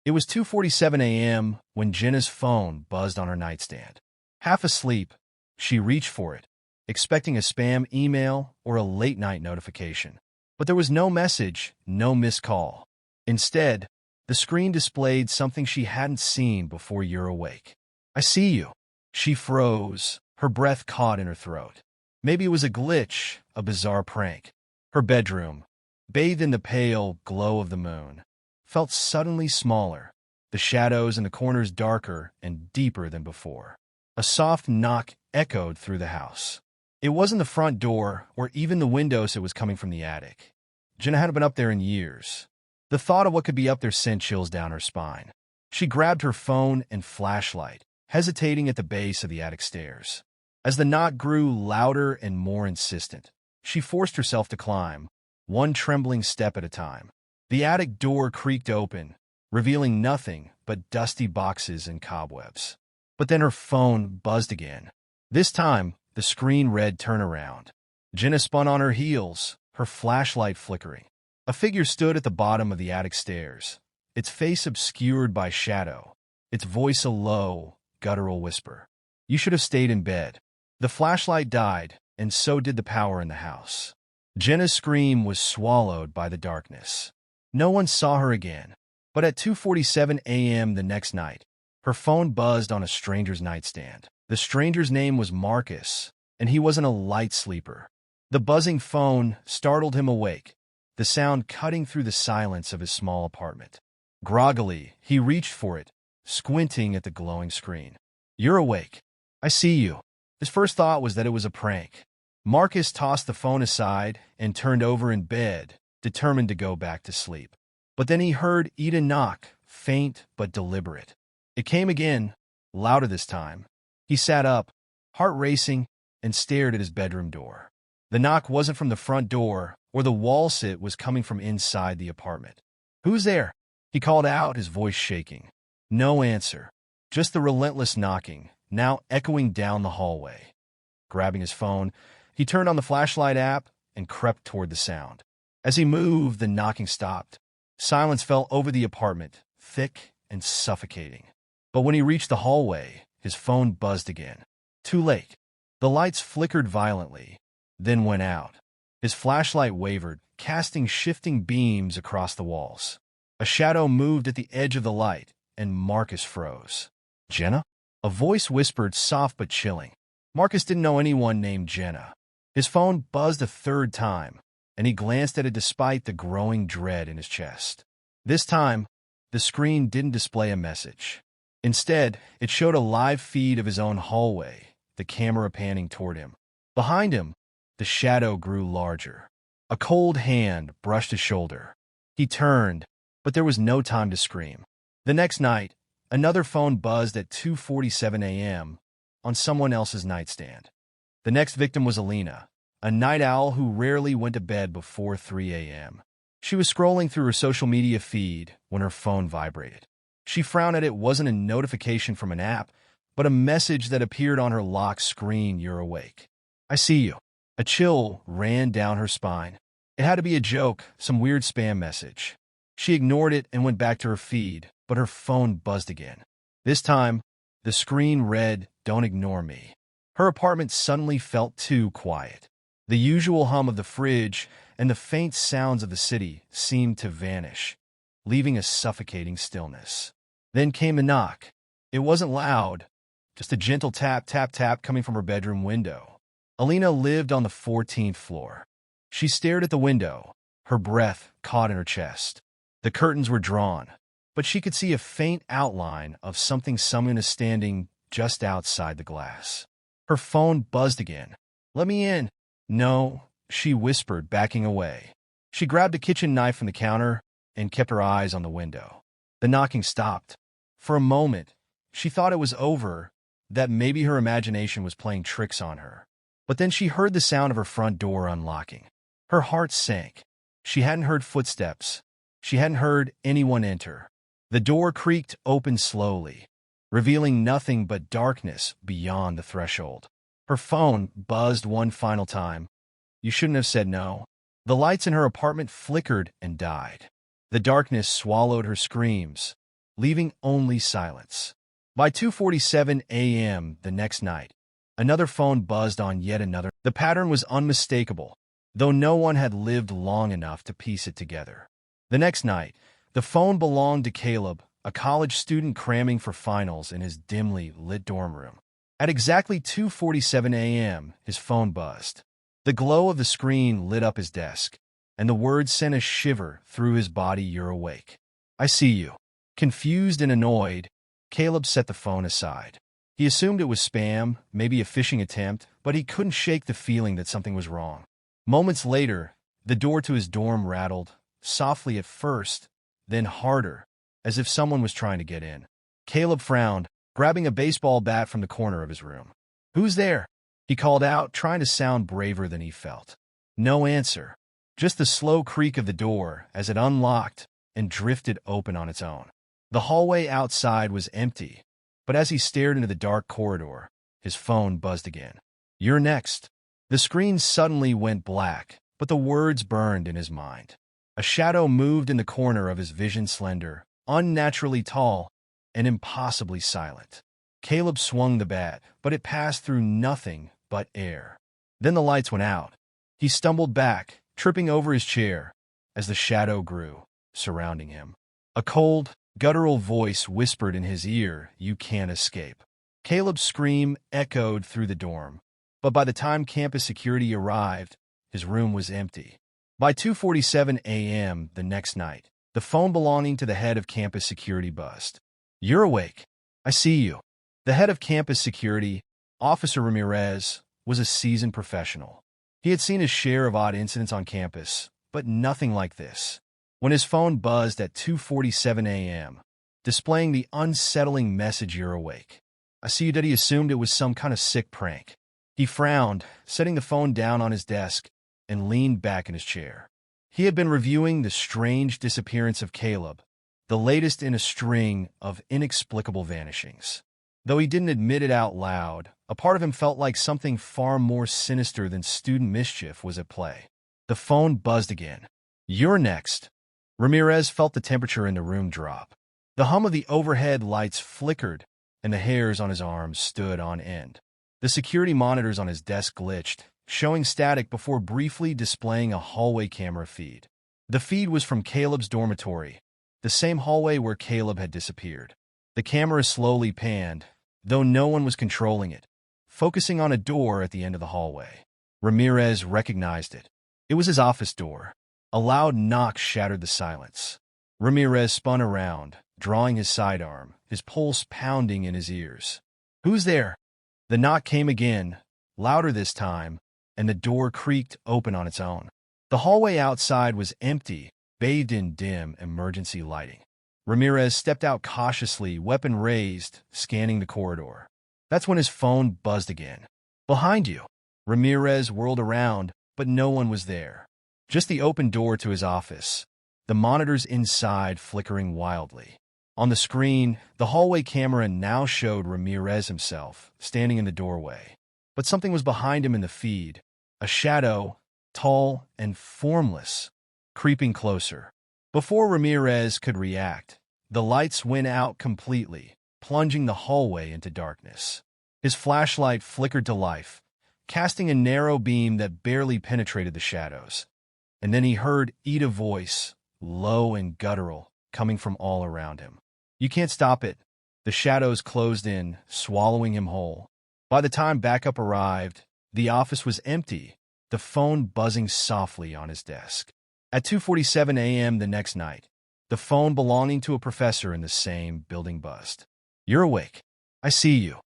It was 2:47 a.m. when Jenna's phone buzzed on her nightstand. Half asleep, she reached for it, expecting a spam email or a late-night notification. But there was no message, no missed call. Instead, the screen displayed something she hadn't seen before you're awake. "I see you." She froze, her breath caught in her throat. Maybe it was a glitch, a bizarre prank. Her bedroom, bathed in the pale glow of the moon, felt suddenly smaller, the shadows in the corners darker and deeper than before. A soft knock echoed through the house. It wasn't the front door or even the windows, it was coming from the attic. Jenna hadn't been up there in years. The thought of what could be up there sent chills down her spine. She grabbed her phone and flashlight, hesitating at the base of the attic stairs. As the knock grew louder and more insistent, she forced herself to climb, one trembling step at a time. The attic door creaked open, revealing nothing but dusty boxes and cobwebs. But then her phone buzzed again. This time, the screen read "Turn around." Jenna spun on her heels, her flashlight flickering. A figure stood at the bottom of the attic stairs, its face obscured by shadow, its voice a low, guttural whisper. "You should have stayed in bed." The flashlight died, and so did the power in the house. Jenna's scream was swallowed by the darkness. No one saw her again, but at 2:47 a.m. the next night, her phone buzzed on a stranger's nightstand. The stranger's name was Marcus, and he wasn't a light sleeper. The buzzing phone startled him awake, the sound cutting through the silence of his small apartment. Groggily, he reached for it, squinting at the glowing screen. "You're awake. I see you." His first thought was that it was a prank. Marcus tossed the phone aside and turned over in bed, determined to go back to sleep. But then he heard Eden knock, faint but deliberate. It came again, louder this time. He sat up, heart racing, and stared at his bedroom door. The knock wasn't from the front door or the wall sit, was coming from inside the apartment. "Who's there?" he called out, his voice shaking. No answer, just the relentless knocking, now echoing down the hallway. Grabbing his phone, he turned on the flashlight app and crept toward the sound. As he moved, the knocking stopped. Silence fell over the apartment, thick and suffocating. But when he reached the hallway, his phone buzzed again. Too late. The lights flickered violently, then went out. His flashlight wavered, casting shifting beams across the walls. A shadow moved at the edge of the light, and Marcus froze. "Jenna?" A voice whispered, soft but chilling. Marcus didn't know anyone named Jenna. His phone buzzed a third time, and he glanced at it despite the growing dread in his chest. This time, the screen didn't display a message. Instead, it showed a live feed of his own hallway, the camera panning toward him. Behind him, the shadow grew larger. A cold hand brushed his shoulder. He turned, but there was no time to scream. The next night, another phone buzzed at 2:47 a.m. on someone else's nightstand. The next victim was Alina, a night owl who rarely went to bed before 3 a.m. She was scrolling through her social media feed when her phone vibrated. She frowned at it. Wasn't a notification from an app, but a message that appeared on her lock screen. "You're awake. I see you." A chill ran down her spine. It had to be a joke, some weird spam message. She ignored it and went back to her feed, but her phone buzzed again. This time, the screen read, "Don't ignore me." Her apartment suddenly felt too quiet. The usual hum of the fridge and the faint sounds of the city seemed to vanish, leaving a suffocating stillness. Then came the knock. It wasn't loud, just a gentle tap, tap, tap coming from her bedroom window. Alina lived on the 14th floor. She stared at the window, her breath caught in her chest. The curtains were drawn, but she could see a faint outline of something. Someone is standing just outside the glass. Her phone buzzed again. "Let me in." "No," she whispered, backing away. She grabbed a kitchen knife from the counter and kept her eyes on the window. The knocking stopped. For a moment, she thought it was over, that maybe her imagination was playing tricks on her. But then she heard the sound of her front door unlocking. Her heart sank. She hadn't heard footsteps. She hadn't heard anyone enter. The door creaked open slowly, revealing nothing but darkness beyond the threshold. Her phone buzzed one final time. "You shouldn't have said no." The lights in her apartment flickered and died. The darkness swallowed her screams, leaving only silence. By 2:47 a.m. the next night, another phone buzzed on yet another. The pattern was unmistakable, though no one had lived long enough to piece it together. The next night, the phone belonged to Caleb, a college student cramming for finals in his dimly lit dorm room. At exactly 2:47 a.m., his phone buzzed. The glow of the screen lit up his desk, and the words sent a shiver through his body. "You're awake. I see you." Confused and annoyed, Caleb set the phone aside. He assumed it was spam, maybe a phishing attempt, but he couldn't shake the feeling that something was wrong. Moments later, the door to his dorm rattled, softly at first, then harder, as if someone was trying to get in. Caleb frowned, grabbing a baseball bat from the corner of his room. "Who's there?" he called out, trying to sound braver than he felt. No answer, just the slow creak of the door as it unlocked and drifted open on its own. The hallway outside was empty, but as he stared into the dark corridor, his phone buzzed again. "You're next." The screen suddenly went black, but the words burned in his mind. A shadow moved in the corner of his vision, slender, unnaturally tall, and impossibly silent. Caleb swung the bat, but it passed through nothing but air. Then the lights went out. He stumbled back, tripping over his chair, as the shadow grew, surrounding him. A cold, guttural voice whispered in his ear, "You can't escape." Caleb's scream echoed through the dorm, but by the time campus security arrived, his room was empty. By 2:47 a.m. the next night, the phone belonging to the head of campus security buzzed. "You're awake. I see you." The head of campus security, Officer Ramirez, was a seasoned professional. He had seen his share of odd incidents on campus, but nothing like this. When his phone buzzed at 2:47 a.m., displaying the unsettling message, "You're awake, I see you," he assumed it was some kind of sick prank. He frowned, setting the phone down on his desk, and leaned back in his chair. He had been reviewing the strange disappearance of Caleb, the latest in a string of inexplicable vanishings. Though he didn't admit it out loud, a part of him felt like something far more sinister than student mischief was at play. The phone buzzed again. "You're next." Ramirez felt the temperature in the room drop. The hum of the overhead lights flickered, and the hairs on his arms stood on end. The security monitors on his desk glitched, showing static before briefly displaying a hallway camera feed. The feed was from Caleb's dormitory, the same hallway where Caleb had disappeared. The camera slowly panned, though no one was controlling it, focusing on a door at the end of the hallway. Ramirez recognized it. It was his office door. A loud knock shattered the silence. Ramirez spun around, drawing his sidearm, his pulse pounding in his ears. "Who's there?" The knock came again, louder this time, and the door creaked open on its own. The hallway outside was empty, bathed in dim emergency lighting. Ramirez stepped out cautiously, weapon raised, scanning the corridor. That's when his phone buzzed again. "Behind you." Ramirez whirled around, but no one was there. Just the open door to his office, the monitors inside flickering wildly. On the screen, the hallway camera now showed Ramirez himself, standing in the doorway. But something was behind him in the feed, a shadow, tall and formless, creeping closer. Before Ramirez could react, the lights went out completely, plunging the hallway into darkness. His flashlight flickered to life, casting a narrow beam that barely penetrated the shadows. And then he heard Ida's voice, low and guttural, coming from all around him. "You can't stop it." The shadows closed in, swallowing him whole. By the time backup arrived, the office was empty, the phone buzzing softly on his desk. At 2:47 a.m. the next night, the phone belonging to a professor in the same building buzzed. "You're awake. I see you."